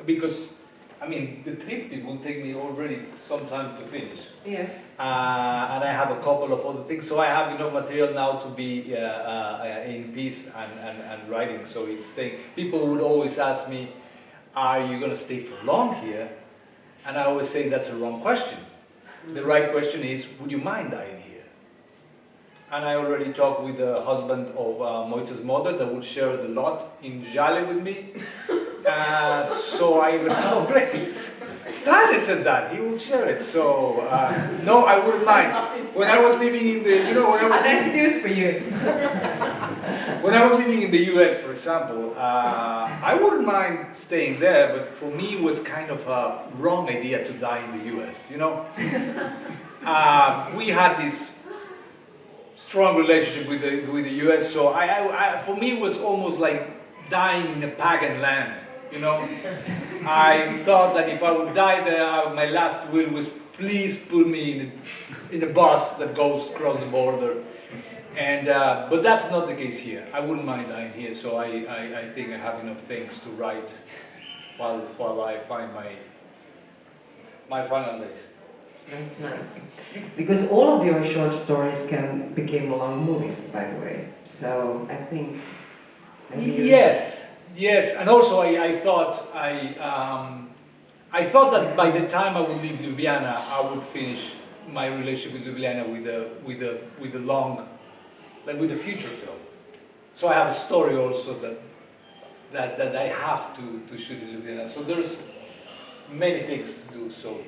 S3: because I mean the triptych will take me already some time to finish.
S2: Yeah.
S3: And I have a couple of other things, so I have enough material now to be in peace and writing. So it's staying. People would always ask me, "Are you going to stay for long here?" And I always say that's a wrong question. The right question is, would you mind dying here? and I already talked with the husband of Moitza's mother that would share the lot in Jale with me. So I even know, please. Stanley said that he will share it. So no, I wouldn't mind. When I was living in the,
S2: That's news for you.
S3: when I was living in the U.S., for example, I wouldn't mind staying there, but for me it was kind of a wrong idea to die in the U.S. We had this strong relationship with the U.S., so for me it was almost like dying in a pagan land. I thought that if I would die there, my last will was please put me in a bus that goes across the border. And but that's not the case here. I wouldn't mind dying here, so I think I have enough things to write while I find my final days.
S2: That's nice. Because all of your short stories became long movies, by the way. So I think.
S3: Yes, and also I thought that by the time I would leave Ljubljana, I would finish my relationship with Ljubljana with a long, like with a future film. So I have a story also that I have to shoot in Ljubljana. So there's many things to do. So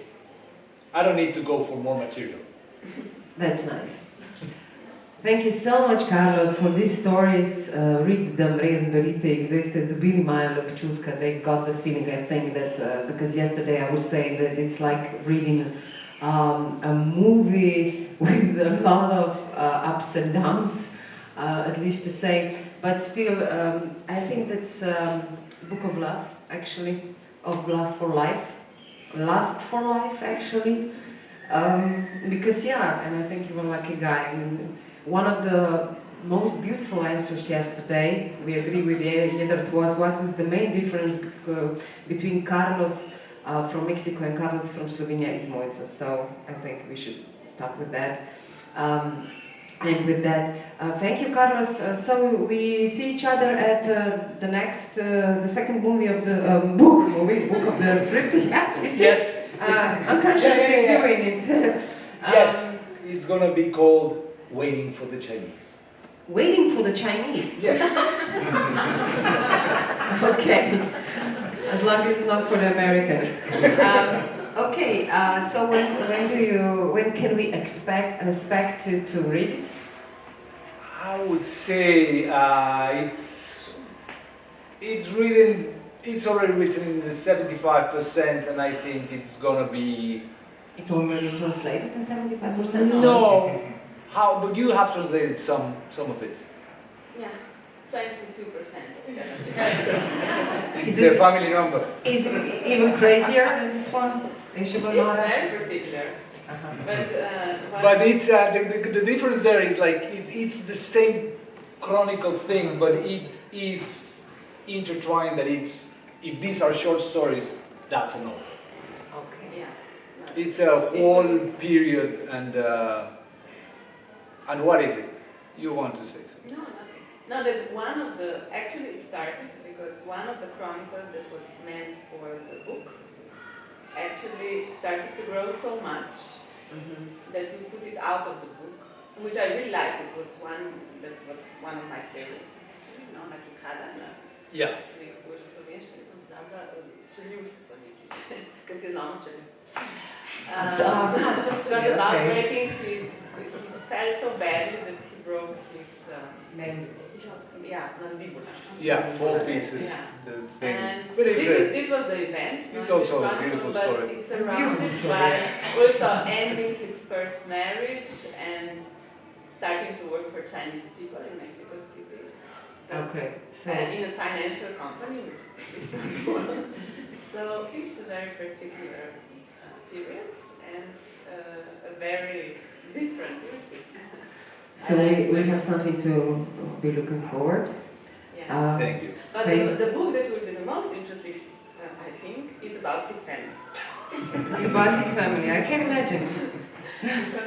S3: I don't need to go for more material.
S2: That's nice. Thank you so much, Carlos, for these stories. Read them, res berite jih. Zdaj ste dobili malo občutka, they got the feeling, I think, that, because yesterday I was saying that it's like reading a movie with a lot of ups and downs, at least to say. But still, I think that's a book of love, actually, of love for life, lust for life, actually. Because, and I think you were a lucky guy. I mean, one of the most beautiful answers yesterday, we agree with Jedra, it was what was the main difference between Carlos from Mexico and Carlos from Slovenia is Mojca. So I think we should start with that. And with that, thank you, Carlos. So we see each other at the second movie of the book of the triptych. Yeah, you see?
S3: Yes.
S2: Unconscious is doing it.
S3: Yes, it's gonna be called Waiting for the Chinese.
S2: Waiting for the Chinese?
S3: Yes.
S2: Okay. As long as it's not for the Americans. Okay, so when can we expect to read it?
S3: I would say it's already written in the 75%, and I think it's gonna be.
S2: It's already translated in 75%?
S3: No. How? But you have translated some of it.
S4: Yeah, 22% of 75%.
S3: It's a family number.
S2: Is it even crazier than this one?
S4: It's very particular.
S3: But it's the difference there is like it's the same chronicle thing, but it is intertwined. That if these are short stories, that's a novel.
S2: Okay.
S4: Yeah.
S3: It's a whole period, and what is it? You want to say something?
S4: No, nothing. No, that actually it started because one of the chronicles that was meant for the book actually started to grow so much that we put it out of the book, which I really liked. It was one of my favorites. Actually,
S3: Yeah.
S4: Because he's not Chinese.
S2: Because
S4: about making he fell so badly that he broke his mandibula.
S3: Yeah, 4 pieces.
S4: Yeah.
S3: The thing.
S4: And
S3: But
S4: this was the event.
S3: It's also a beautiful story.
S4: It's surrounded by also ending his first marriage and starting to work for Chinese people in Mexico City.
S2: Okay. So
S4: In a financial company, which is a different one. So it's a very particular period and a very different music.
S2: So we have something to be looking forward.
S4: Yeah.
S3: Thank you.
S4: But the book that will be the most interesting, I think, is about his family.
S2: It's about his family, I can imagine.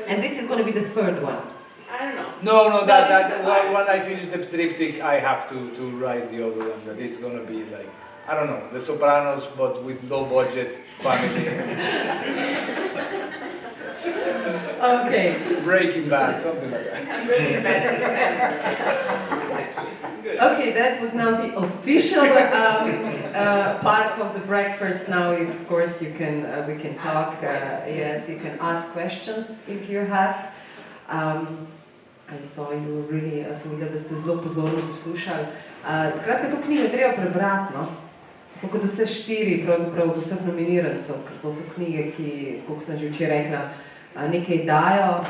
S2: And this is going to be the third one.
S4: I don't know.
S3: No, that when I finish the triptych, I have to write the other one. That it's gonna be like, I don't know, The Sopranos, but with low budget family.
S2: Okay.
S3: Breaking Bad, something like that.
S4: I'm really bad at actually. Good.
S2: Okay, that was now the official part of the breakfast. Now, of course, you can we can talk. Yes, you can ask questions if you have. I saw you really. Sem videla, da ste zelo pozorno poslušali. Skratka, to knjigo je treba prebrati, no? Tako kot vse 4, pravzaprav od vseh nominirancev, ker to so knjige, ki, kot sem že včeraj rekla, nekaj dajo,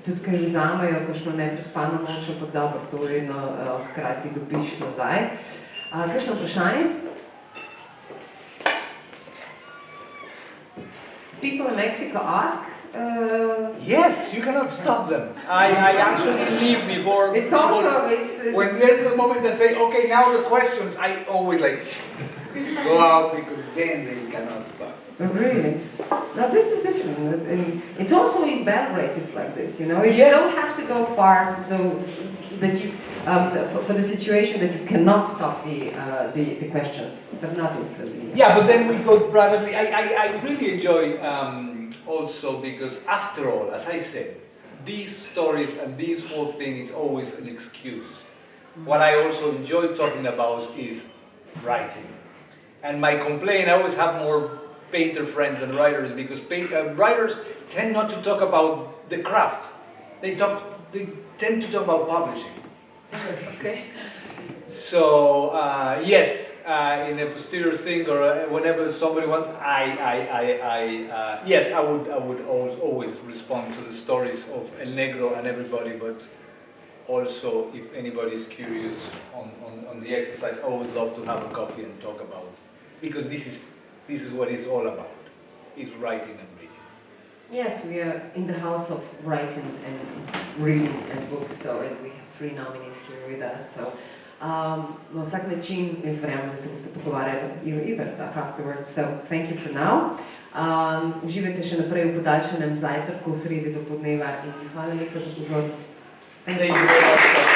S2: tudi kaj vzamajo, kakšno neprespano noč, ampak dobro, to vedno hkrati dobiš nazaj. Kakšno vprašanje? People in Mexico ask.
S3: Yes, you cannot stop them. I actually leave before.
S2: It's also
S3: when there's a moment that say, okay, now the questions, I always like go out because then they cannot stop.
S2: Really? Now this is different. And it's also in Belgrade. It's like this, you know. You
S3: Yes.
S2: don't have to go far, so that you for the situation that you cannot stop the questions, but not in Slovenia.
S3: Yeah, but then we go privately. I really enjoy also because after all, as I said, these stories and this whole thing is always an excuse. What I also enjoy talking about is writing. And my complaint, I always have more painter friends than writers because writers tend not to talk about the craft. They tend to talk about publishing.
S2: Okay.
S3: So yes, in a posterior thing or whenever somebody wants, yes, I would always respond to the stories of El Negro and everybody, but also if anybody is curious on the exercise, I always love to have a coffee and talk about it, because this is what it's all about, is writing and reading.
S2: Yes, we are in the house of writing and reading and books, so and we have 3 nominees here with us. So, na vsak način jaz verjamem, da se boste pogovarjali even afterwards. So, thank you for now. Uživajte še naprej v podaljšanem zajtrku v sredi do podneva in hvala lepa za pozornost.
S3: Thank you very much.